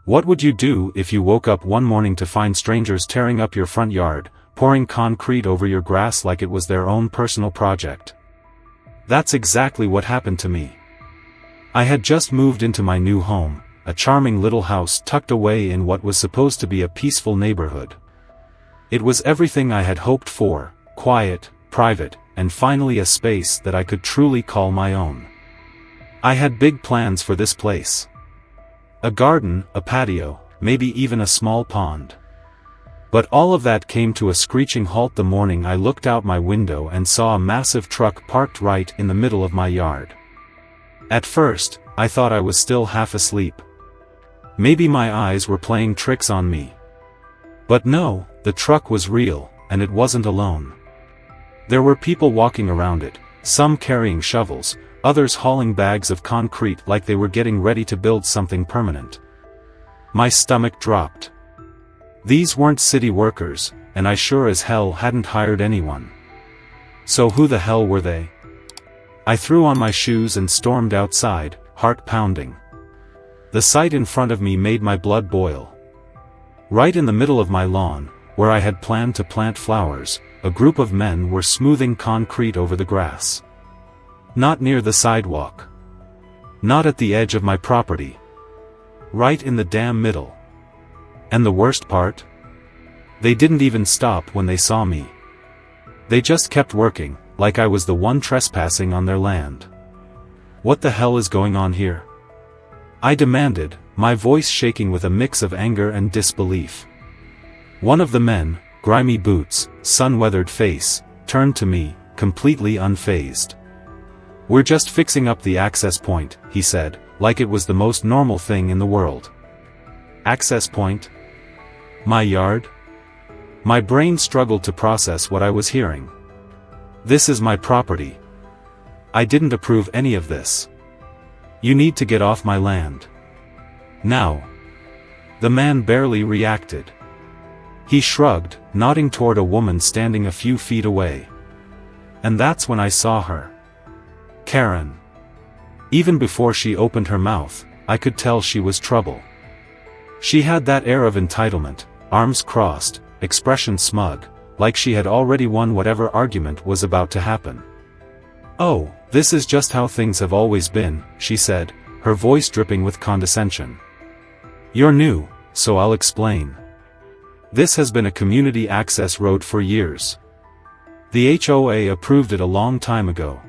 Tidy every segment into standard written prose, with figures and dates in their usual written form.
What would you do if you woke up one morning to find strangers tearing up your front yard, pouring concrete over your grass like it was their own personal project? That's exactly what happened to me. I had just moved into my new home, a charming little house tucked away in what was supposed to be a peaceful neighborhood. It was everything I had hoped for: quiet, private, and finally a space that I could truly call my own. I had big plans for this place. A garden, a patio, maybe even a small pond. But all of that came to a screeching halt the morning I looked out my window and saw a massive truck parked right in the middle of my yard. At first, I thought I was still half asleep. Maybe my eyes were playing tricks on me. But no, the truck was real, and it wasn't alone. There were people walking around it, some carrying shovels, others hauling bags of concrete like they were getting ready to build something permanent. My stomach dropped. These weren't city workers, and I sure as hell hadn't hired anyone. So who the hell were they? I threw on my shoes and stormed outside, heart pounding. The sight in front of me made my blood boil. Right in the middle of my lawn, where I had planned to plant flowers, a group of men were smoothing concrete over the grass. Not near the sidewalk. Not at the edge of my property. Right in the damn middle. And the worst part? They didn't even stop when they saw me. They just kept working, like I was the one trespassing on their land. What the hell is going on here? I demanded, my voice shaking with a mix of anger and disbelief. One of the men, grimy boots, sun-weathered face, turned to me, completely unfazed. "We're just fixing up the access point," he said, like it was the most normal thing in the world. Access point? My yard? My brain struggled to process what I was hearing. This is my property. I didn't approve any of this. You need to get off my land. Now. The man barely reacted. He shrugged, nodding toward a woman standing a few feet away. And that's when I saw her. Karen. Even before she opened her mouth, I could tell she was trouble. She had that air of entitlement, arms crossed, expression smug, like she had already won whatever argument was about to happen. "Oh, this is just how things have always been," she said, her voice dripping with condescension. "You're new, so I'll explain. This has been a community access road for years. The HOA approved it a long time ago."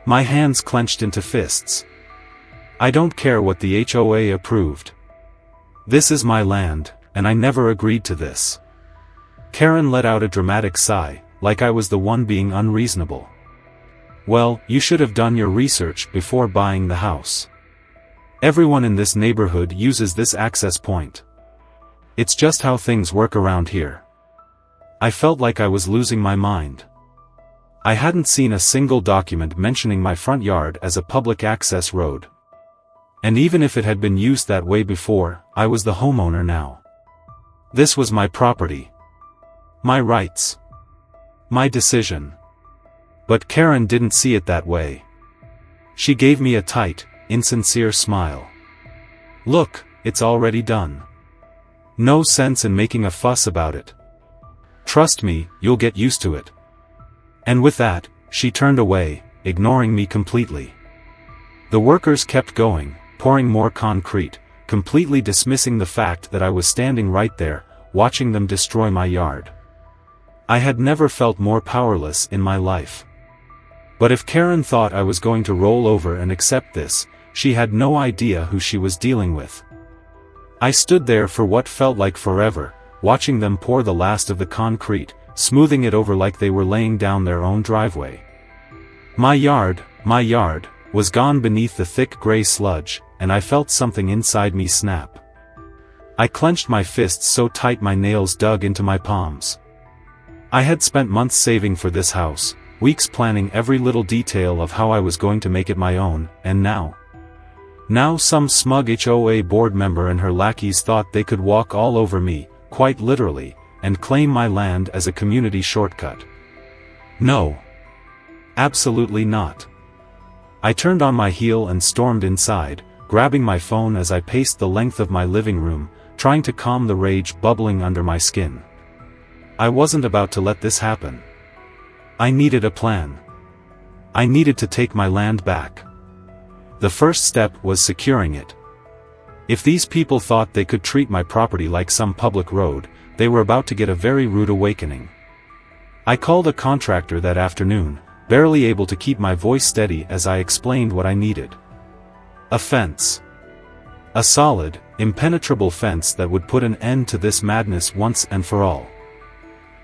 My hands clenched into fists. I don't care what the HOA approved. This is my land, and I never agreed to this. Karen let out a dramatic sigh, like I was the one being unreasonable. "Well, you should have done your research before buying the house. Everyone in this neighborhood uses this access point. It's just how things work around here." I felt like I was losing my mind. I hadn't seen a single document mentioning my front yard as a public access road. And even if it had been used that way before, I was the homeowner now. This was my property. My rights. My decision. But Karen didn't see it that way. She gave me a tight, insincere smile. "Look, it's already done. No sense in making a fuss about it. Trust me, you'll get used to it." And with that, she turned away, ignoring me completely. The workers kept going, pouring more concrete, completely dismissing the fact that I was standing right there, watching them destroy my yard. I had never felt more powerless in my life. But if Karen thought I was going to roll over and accept this, she had no idea who she was dealing with. I stood there for what felt like forever, watching them pour the last of the concrete, smoothing it over like they were laying down their own driveway. My yard, was gone beneath the thick gray sludge, and I felt something inside me snap. I clenched my fists so tight my nails dug into my palms. I had spent months saving for this house, weeks planning every little detail of how I was going to make it my own, and now some smug HOA board member and her lackeys thought they could walk all over me, quite literally, and claim my land as a community shortcut. No. Absolutely not. I turned on my heel and stormed inside, grabbing my phone as I paced the length of my living room, trying to calm the rage bubbling under my skin. I wasn't about to let this happen. I needed a plan. I needed to take my land back. The first step was securing it. If these people thought they could treat my property like some public road, they were about to get a very rude awakening. I called a contractor that afternoon, barely able to keep my voice steady as I explained what I needed. A fence. A solid, impenetrable fence that would put an end to this madness once and for all.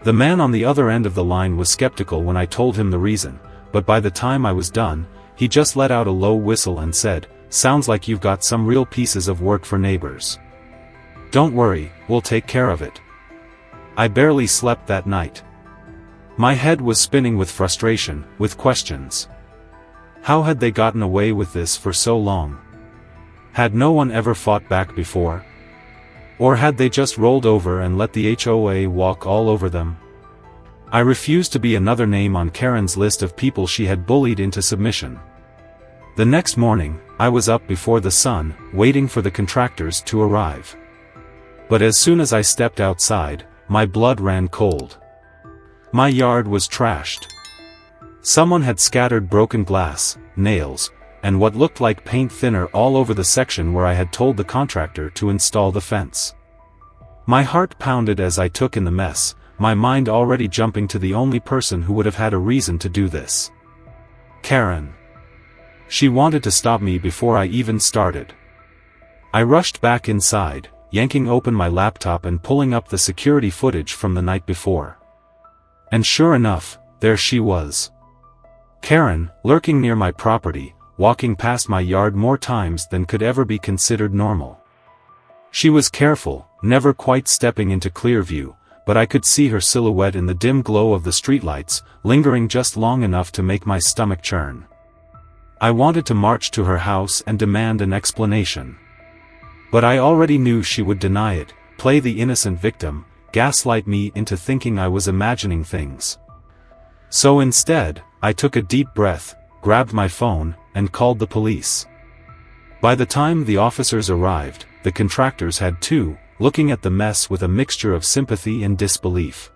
The man on the other end of the line was skeptical when I told him the reason, but by the time I was done, he just let out a low whistle and said, "Sounds like you've got some real pieces of work for neighbors. Don't worry, we'll take care of it." I barely slept that night. My head was spinning with frustration, with questions. How had they gotten away with this for so long? Had no one ever fought back before? Or had they just rolled over and let the HOA walk all over them? I refused to be another name on Karen's list of people she had bullied into submission. The next morning, I was up before the sun, waiting for the contractors to arrive. But as soon as I stepped outside, my blood ran cold. My yard was trashed. Someone had scattered broken glass, nails, and what looked like paint thinner all over the section where I had told the contractor to install the fence. My heart pounded as I took in the mess, my mind already jumping to the only person who would have had a reason to do this. Karen. She wanted to stop me before I even started. I rushed back inside, yanking open my laptop and pulling up the security footage from the night before. And sure enough, there she was. Karen, lurking near my property, walking past my yard more times than could ever be considered normal. She was careful, never quite stepping into clear view, but I could see her silhouette in the dim glow of the streetlights, lingering just long enough to make my stomach churn. I wanted to march to her house and demand an explanation. But I already knew she would deny it, play the innocent victim, gaslight me into thinking I was imagining things. So instead, I took a deep breath, grabbed my phone, and called the police. By the time the officers arrived, the contractors had too, looking at the mess with a mixture of sympathy and disbelief.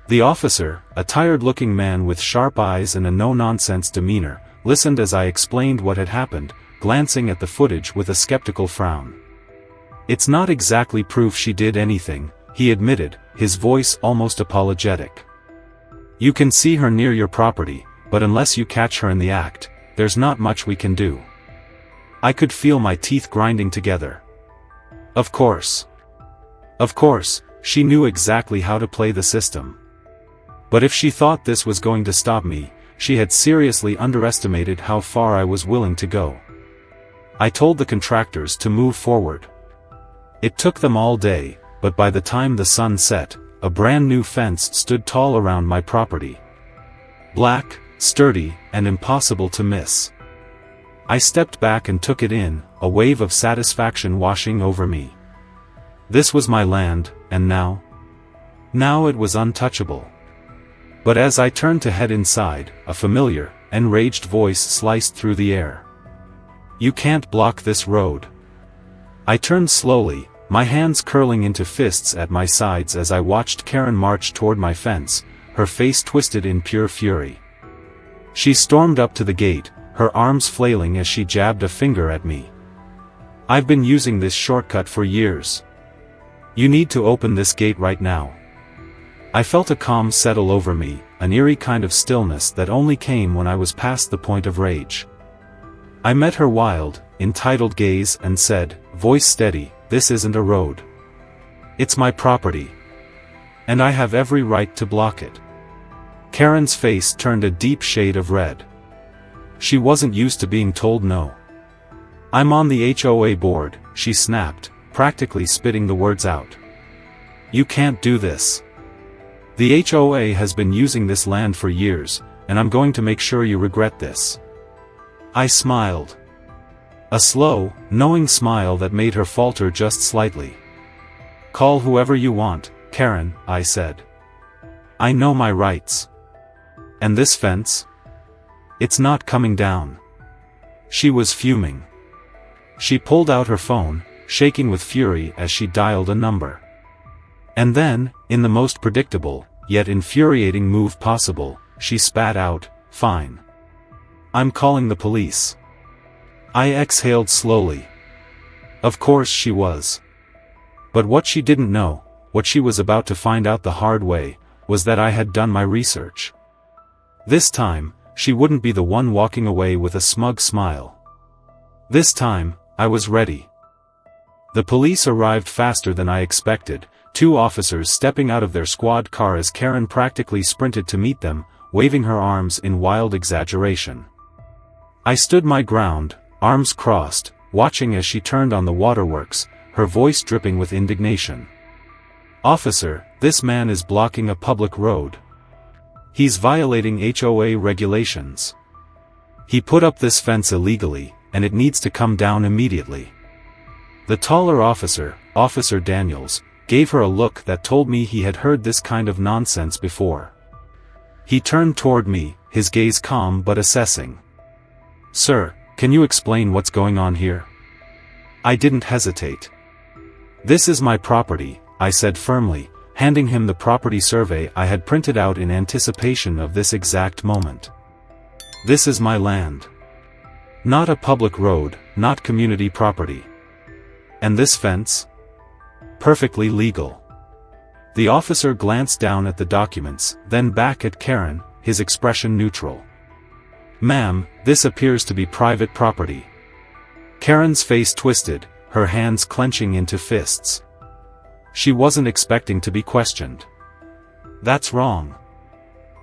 The officer, a tired-looking man with sharp eyes and a no-nonsense demeanor, listened as I explained what had happened, glancing at the footage with a skeptical frown. "It's not exactly proof she did anything," he admitted, his voice almost apologetic. "You can see her near your property, but unless you catch her in the act, there's not much we can do." I could feel my teeth grinding together. Of course, she knew exactly how to play the system. But if she thought this was going to stop me, she had seriously underestimated how far I was willing to go. I told the contractors to move forward. It took them all day, but by the time the sun set, a brand new fence stood tall around my property. Black, sturdy, and impossible to miss. I stepped back and took it in, a wave of satisfaction washing over me. This was my land, and now it was untouchable. But as I turned to head inside, a familiar, enraged voice sliced through the air. "You can't block this road." I turned slowly, my hands curling into fists at my sides as I watched Karen march toward my fence, her face twisted in pure fury. She stormed up to the gate, her arms flailing as she jabbed a finger at me. "I've been using this shortcut for years. You need to open this gate right now." I felt a calm settle over me, an eerie kind of stillness that only came when I was past the point of rage. I met her wild, entitled gaze and said, voice steady, "This isn't a road. It's my property. And I have every right to block it." Karen's face turned a deep shade of red. She wasn't used to being told no. "I'm on the HOA board," she snapped, practically spitting the words out. "You can't do this. The HOA has been using this land for years, and I'm going to make sure you regret this." I smiled. A slow, knowing smile that made her falter just slightly. "Call whoever you want, Karen," I said. "I know my rights. And this fence? It's not coming down." She was fuming. She pulled out her phone, shaking with fury as she dialed a number. And then, in the most predictable, yet infuriating move possible, she spat out, "Fine. I'm calling the police." I exhaled slowly. Of course she was. But what she didn't know, what she was about to find out the hard way, was that I had done my research. This time, she wouldn't be the one walking away with a smug smile. This time, I was ready. The police arrived faster than I expected, 2 officers stepping out of their squad car as Karen practically sprinted to meet them, waving her arms in wild exaggeration. I stood my ground, arms crossed, watching as she turned on the waterworks, her voice dripping with indignation. "Officer, this man is blocking a public road. He's violating HOA regulations. He put up this fence illegally, and it needs to come down immediately." The taller officer, Officer Daniels, gave her a look that told me he had heard this kind of nonsense before. He turned toward me, his gaze calm but assessing. "Sir, can you explain what's going on here?" I didn't hesitate. "This is my property," I said firmly, handing him the property survey I had printed out in anticipation of this exact moment. "This is my land. Not a public road, not community property. And this fence? Perfectly legal." The officer glanced down at the documents, then back at Karen, his expression neutral. "Ma'am, this appears to be private property." Karen's face twisted, her hands clenching into fists. She wasn't expecting to be questioned. "That's wrong.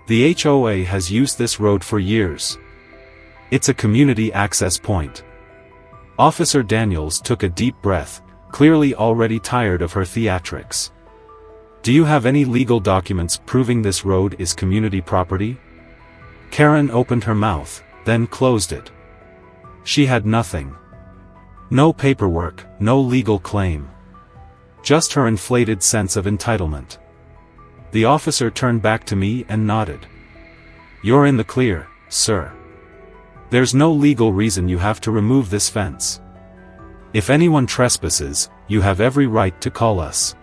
The HOA has used this road for years. It's a community access point." Officer Daniels took a deep breath, clearly already tired of her theatrics. "Do you have any legal documents proving this road is community property?" Karen opened her mouth, then closed it. She had nothing. No paperwork, no legal claim. Just her inflated sense of entitlement. The officer turned back to me and nodded. "You're in the clear, sir. There's no legal reason you have to remove this fence. If anyone trespasses, you have every right to call us."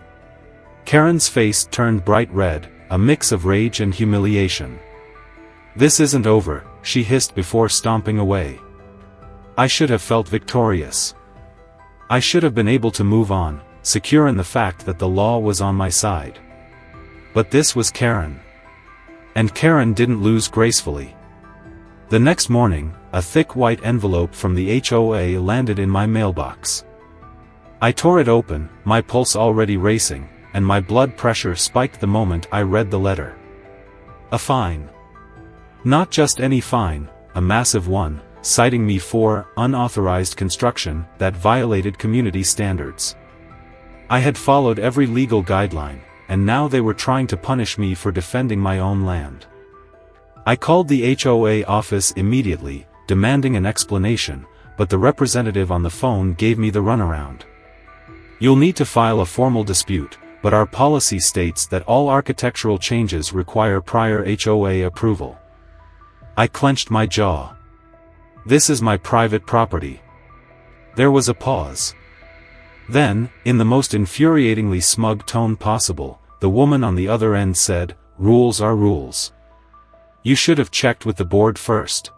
Karen's face turned bright red, a mix of rage and humiliation. "This isn't over," she hissed before stomping away. I should have felt victorious. I should have been able to move on, secure in the fact that the law was on my side. But this was Karen. And Karen didn't lose gracefully. The next morning, a thick white envelope from the HOA landed in my mailbox. I tore it open, my pulse already racing, and my blood pressure spiked the moment I read the letter. A fine. Not just any fine, a massive one, citing me for unauthorized construction that violated community standards. I had followed every legal guideline, and now they were trying to punish me for defending my own land. I called the HOA office immediately, demanding an explanation, but the representative on the phone gave me the runaround. "You'll need to file a formal dispute, but our policy states that all architectural changes require prior HOA approval." I clenched my jaw. "This is my private property." There was a pause. Then, in the most infuriatingly smug tone possible, the woman on the other end said, "Rules are rules. You should have checked with the board first."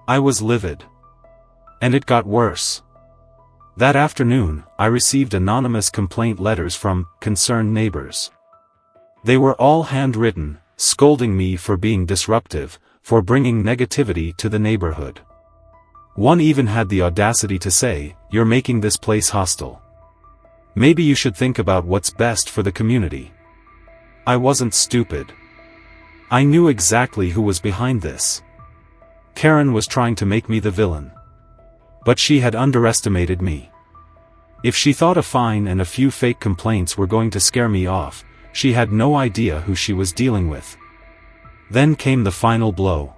I was livid. And it got worse. That afternoon, I received anonymous complaint letters from concerned neighbors. They were all handwritten, scolding me for being disruptive, for bringing negativity to the neighborhood. One even had the audacity to say, "You're making this place hostile. Maybe you should think about what's best for the community." I wasn't stupid. I knew exactly who was behind this. Karen was trying to make me the villain. But she had underestimated me. If she thought a fine and a few fake complaints were going to scare me off, she had no idea who she was dealing with. Then came the final blow.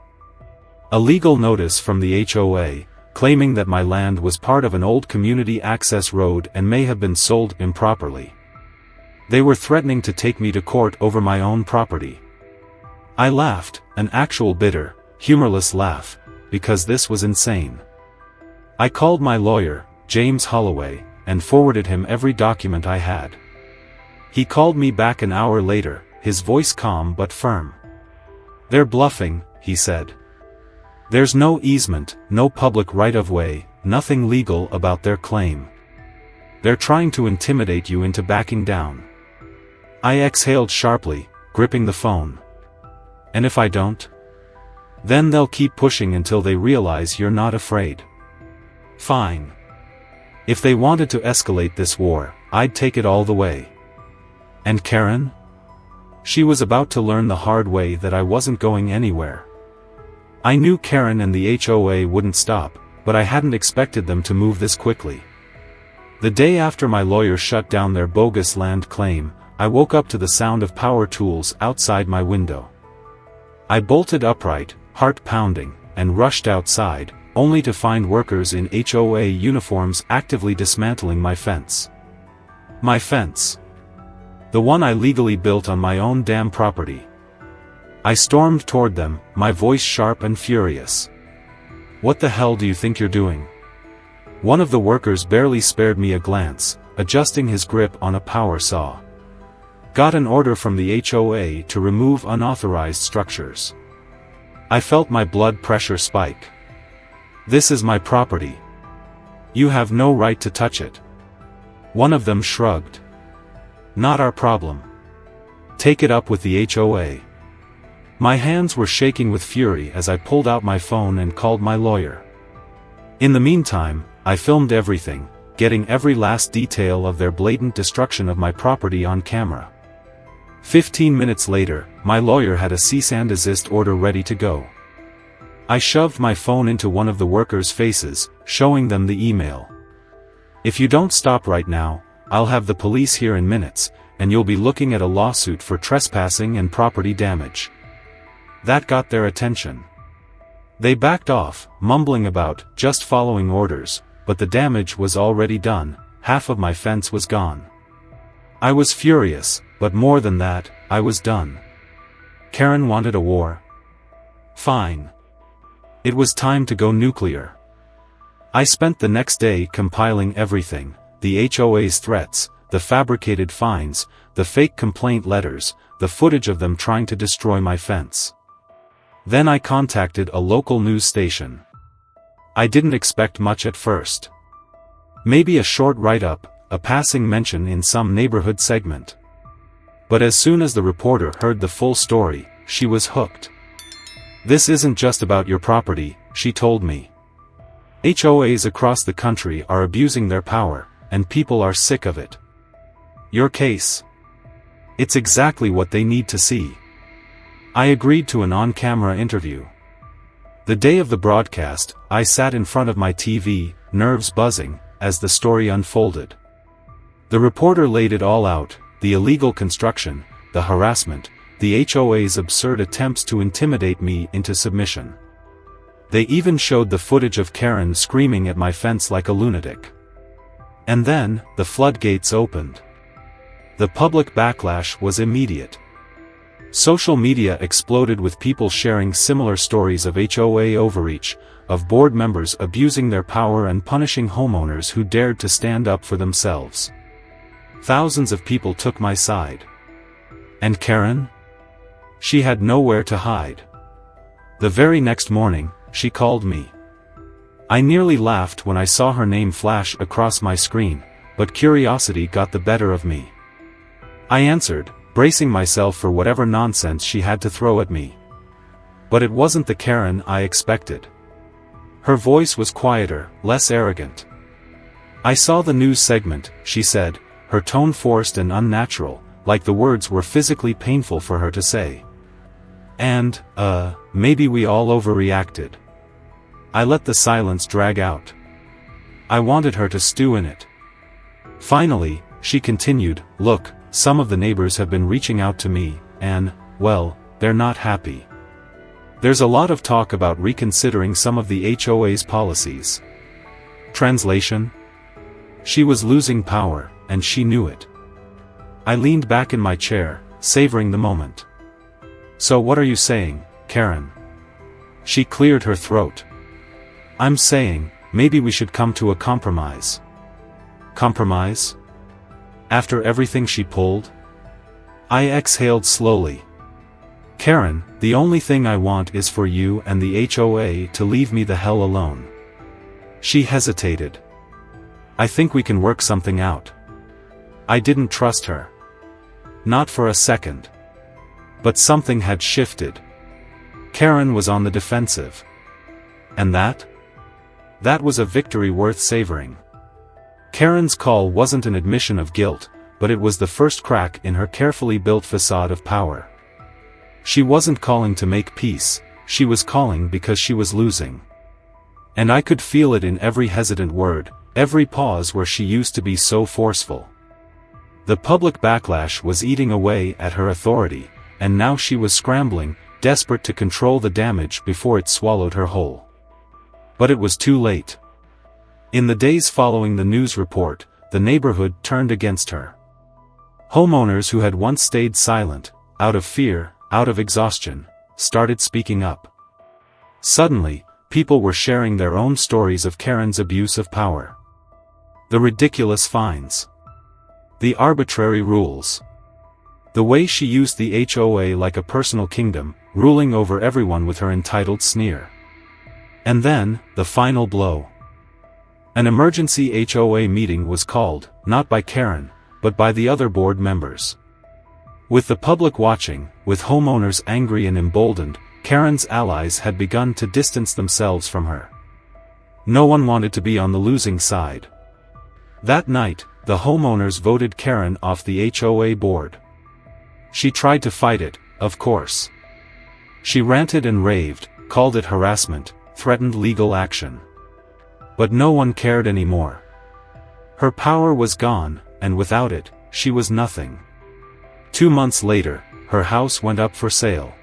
A legal notice from the HOA, claiming that my land was part of an old community access road and may have been sold improperly. They were threatening to take me to court over my own property. I laughed, an actual bitter, humorless laugh, because this was insane. I called my lawyer, James Holloway, and forwarded him every document I had. He called me back an hour later, his voice calm but firm. "They're bluffing," he said. "There's no easement, no public right-of-way, nothing legal about their claim. They're trying to intimidate you into backing down." I exhaled sharply, gripping the phone. "And if I don't? Then they'll keep pushing until they realize you're not afraid." "Fine. If they wanted to escalate this war, I'd take it all the way." "And Karen?" She was about to learn the hard way that I wasn't going anywhere. I knew Karen and the HOA wouldn't stop, but I hadn't expected them to move this quickly. The day after my lawyer shut down their bogus land claim, I woke up to the sound of power tools outside my window. I bolted upright, heart pounding, and rushed outside, only to find workers in HOA uniforms actively dismantling my fence. My fence. The one I legally built on my own damn property. I stormed toward them, my voice sharp and furious. "What the hell do you think you're doing?" One of the workers barely spared me a glance, adjusting his grip on a power saw. "Got an order from the HOA to remove unauthorized structures." I felt my blood pressure spike. "This is my property. You have no right to touch it." One of them shrugged. "Not our problem. Take it up with the HOA." My hands were shaking with fury as I pulled out my phone and called my lawyer. In the meantime, I filmed everything, getting every last detail of their blatant destruction of my property on camera. 15 minutes later, my lawyer had a cease and desist order ready to go. I shoved my phone into one of the workers' faces, showing them the email. "If you don't stop right now, I'll have the police here in minutes, and you'll be looking at a lawsuit for trespassing and property damage." That got their attention. They backed off, mumbling about just following orders, but the damage was already done. Half of my fence was gone. I was furious, but more than that, I was done. Karen wanted a war. Fine. It was time to go nuclear. I spent the next day compiling everything, the HOA's threats, the fabricated fines, the fake complaint letters, the footage of them trying to destroy my fence. Then I contacted a local news station. I didn't expect much at first. Maybe a short write-up, a passing mention in some neighborhood segment. But as soon as the reporter heard the full story, she was hooked. "This isn't just about your property," she told me. "HOAs across the country are abusing their power, and people are sick of it. Your case? It's exactly what they need to see." I agreed to an on-camera interview. The day of the broadcast, I sat in front of my TV, nerves buzzing, as the story unfolded. The reporter laid it all out, the illegal construction, the harassment, the HOA's absurd attempts to intimidate me into submission. They even showed the footage of Karen screaming at my fence like a lunatic. And then, the floodgates opened. The public backlash was immediate. Social media exploded with people sharing similar stories of HOA overreach, of board members abusing their power and punishing homeowners who dared to stand up for themselves. Thousands of people took my side. And Karen? She had nowhere to hide. The very next morning, she called me. I nearly laughed when I saw her name flash across my screen, but curiosity got the better of me. I answered, bracing myself for whatever nonsense she had to throw at me. But it wasn't the Karen I expected. Her voice was quieter, less arrogant. "I saw the news segment," she said, her tone forced and unnatural, like the words were physically painful for her to say. "And, maybe we all overreacted." I let the silence drag out. I wanted her to stew in it. Finally, she continued, "Look, some of the neighbors have been reaching out to me, and, well, they're not happy. There's a lot of talk about reconsidering some of the HOA's policies." Translation? She was losing power, and she knew it. I leaned back in my chair, savoring the moment. "So what are you saying, Karen?" She cleared her throat. "I'm saying, Maybe we should come to a compromise. Compromise? After everything she pulled? I exhaled slowly. Karen, the only thing I want is for you and the HOA to leave me the hell alone. She hesitated. I think we can work something out. I didn't trust her. Not for a second. But something had shifted. Karen was on the defensive. And that? That was a victory worth savoring. Karen's call wasn't an admission of guilt, but it was the first crack in her carefully built facade of power. She wasn't calling to make peace, she was calling because she was losing. And I could feel it in every hesitant word, every pause where she used to be so forceful. The public backlash was eating away at her authority, and now she was scrambling, desperate to control the damage before it swallowed her whole. But it was too late. In the days following the news report, the neighborhood turned against her. Homeowners who had once stayed silent, out of fear, out of exhaustion, started speaking up. Suddenly, people were sharing their own stories of Karen's abuse of power. The ridiculous fines. The arbitrary rules. The way she used the HOA like a personal kingdom, ruling over everyone with her entitled sneer. And then, the final blow. An emergency HOA meeting was called, not by Karen, but by the other board members. With the public watching, with homeowners angry and emboldened, Karen's allies had begun to distance themselves from her. No one wanted to be on the losing side. That night, the homeowners voted Karen off the HOA board. She tried to fight it, of course. She ranted and raved, called it harassment, threatened legal action. But no one cared anymore. Her power was gone, and without it, she was nothing. 2 months later, her house went up for sale.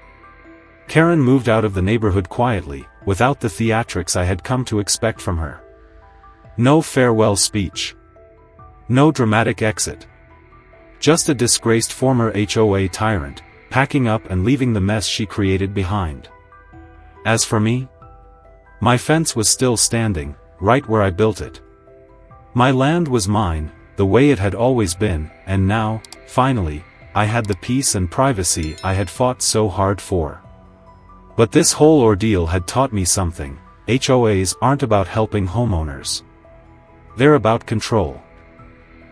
Karen moved out of the neighborhood quietly, without the theatrics I had come to expect from her. No farewell speech. No dramatic exit. Just a disgraced former HOA tyrant, packing up and leaving the mess she created behind. As for me, my fence was still standing, right where I built it. My land was mine, the way it had always been, and now, finally, I had the peace and privacy I had fought so hard for. But this whole ordeal had taught me something. HOAs aren't about helping homeowners. They're about control.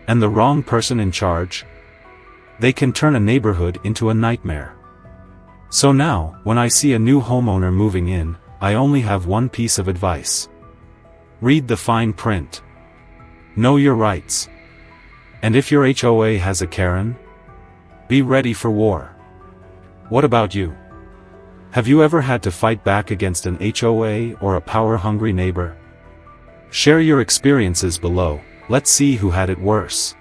And the wrong person in charge? They can turn a neighborhood into a nightmare. So now, when I see a new homeowner moving in, I only have one piece of advice. Read the fine print. Know your rights. And if your HOA has a Karen, be ready for war. What about you? Have you ever had to fight back against an HOA or a power-hungry neighbor? Share your experiences below, let's see who had it worse.